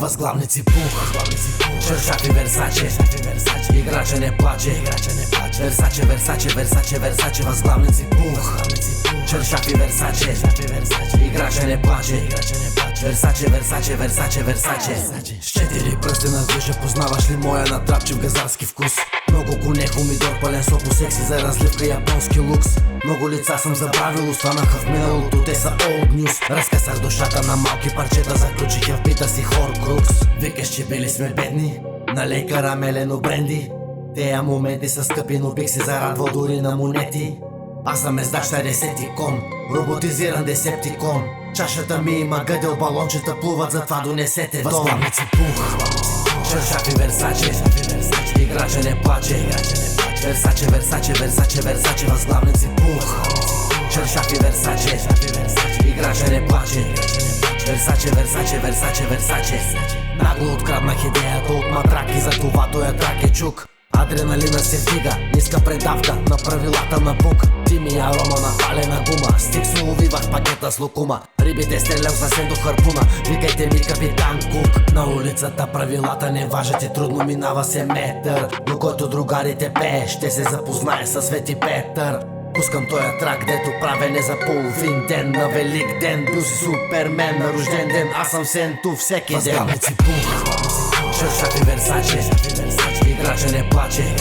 Възглавници пух, чершафи Версаче, играча не плаче, Версаче, Версаче, Версаче, Версаче, възглавници пух, чершафи Версаче, играча не плаче, Версаче, Версаче, Версаче, Версаче. С 4 пръсти на движа познаваш ли моя натрапчив газарски вкус? Много коне, хумидор, пален сопо, секси за разливка, японски лукс. Много лица съм забравил, останаха в миналото, те са old news. Разкъсах душата на малки парчета, заключих я в бита си Хоркрукс. Викаш, че били сме бедни, налей карамелено бренди. Тея моменти са скъпи, но бих се зарадвал дори на монети. Аз съм ездаща десетикон, роботизиран десептикон. Чашата ми има гъдел, балончета плуват, затова донесете дом. Възглавници пух, чершафи Версаче, играча не плаче, Версаче, Версаче, Версаче, Версаче, възглавници пух, чершафи Версаче, играча не плаче, Версаче, Версаче, Версаче, Версаче. Нагло откраднах идеята от матрак и за това тоя трак е чук. Адреналина се вдига, ниска предавка на правилата на бук. Ти ми арома на палена гума, стик се уловивах пакета с лукума. Рибите стрелял съвсем до харпуна, викайте ми капитан Кук. На улицата правилата не важат и трудно минава се метър, но който другарите пее, ще се запознае със Свети Петър. Пускам тоя трак, дето правене за половин ден. На велик ден, бил си супермен, на рожден ден, аз съм сенто всеки ден. Възглавници пух, чершафи Версаче, играча не плаче,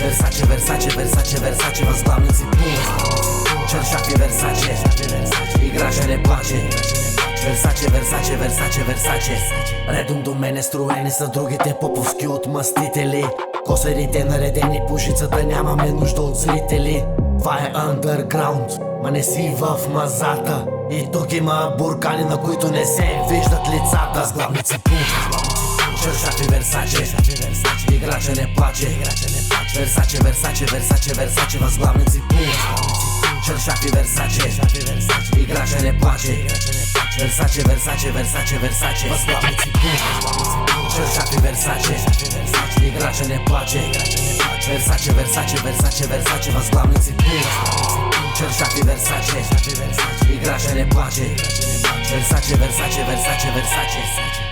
Версаче, Версаче, Версаче, Версаче, възглавници пух, чершафи Версаче, играча не плаче, Версаче, Версаче, Версаче, Версаче. Редом до мене строени са другите поповски отмъстители. Косарите наредени по жицата, нямаме нужда от зрители. Това е андерграунд, ма не си в мазата. И тук има буркани, на които не се виждат лицата. Възглавници пух, чершафи Версаче, играча не плаче, Версаче, Версаче, Версаче, Версаче, възглавници пух, чершафи Версаче, играча не плаче, Версаче, Версаче, Версаче, Версаче, възглавници пух, чершафи Версаче, играча не плаче, Версаче, Версаче, Версаче, Версаче, възглавници пух, чершафи Версаче, играча не плаче, Версаче, Версаче, Версаче, Версаче.